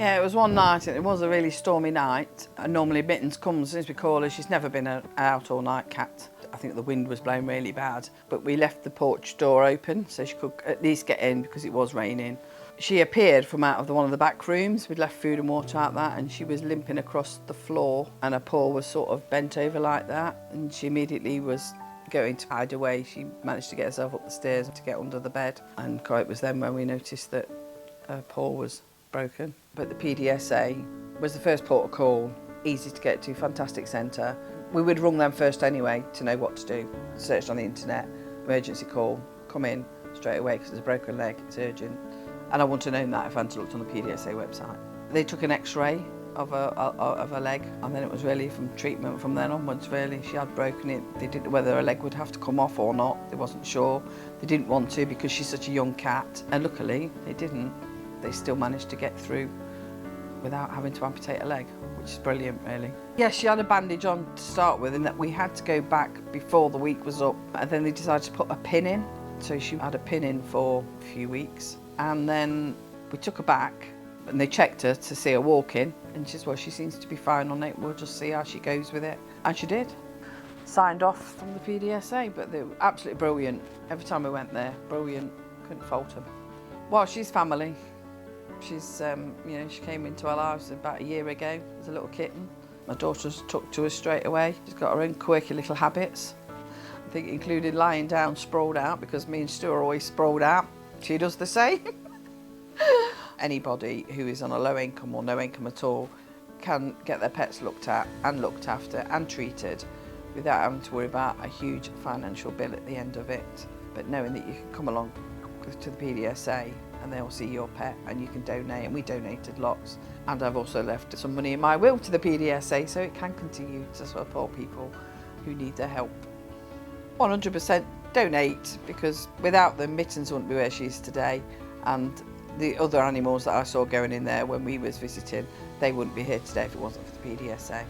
Yeah, it was one night and it was a really stormy night. And normally Mittens comes, since we call her, she's never been an out all night cat. I think the wind was blowing really bad, but we left the porch door open so she could at least get in because it was raining. She appeared from out of one of the back rooms. We'd left food and water out that, and she was limping across the floor and her paw was sort of bent over like that, and she immediately was going to hide away. She managed to get herself up the stairs to get under the bed, and it was then when we noticed that her paw was broken. But the PDSA was the first port of call, easy to get to, fantastic centre. We would rung them first anyway to know what to do. Searched on the internet, emergency call, come in straight away because it's a broken leg, it's urgent. And I wouldn't have known that if I hadn't looked on the PDSA website. They took an x-ray of her leg, and then it was really from treatment from then onwards really. She had broken it. They didn't know whether her leg would have to come off or not. They wasn't sure. They didn't want to because she's such a young cat, and luckily they didn't. They still managed to get through without having to amputate a leg, which is brilliant really. Yeah, she had a bandage on to start with, and that we had to go back before the week was up, and then they decided to put a pin in. So she had a pin in for a few weeks, and then we took her back and they checked her to see her walking, and she said, well, she seems to be fine on it, we'll just see how she goes with it. And she did. Signed off from the PDSA, but they were absolutely brilliant. Every time we went there, brilliant, couldn't fault them. Well, she's family. She's, she came into our lives about a year ago as a little kitten. My daughter's took to her straight away. She's got her own quirky little habits. I think it included lying down sprawled out, because me and Stu are always sprawled out. She does the same. Anybody who is on a low income or no income at all can get their pets looked at and looked after and treated without having to worry about a huge financial bill at the end of it. But knowing that you can come along to the PDSA and they'll see your pet and you can donate, and we donated lots. And I've also left some money in my will to the PDSA so it can continue to support people who need their help. 100% donate, because without them, Mittens wouldn't be where she is today, and the other animals that I saw going in there when we was visiting, they wouldn't be here today if it wasn't for the PDSA.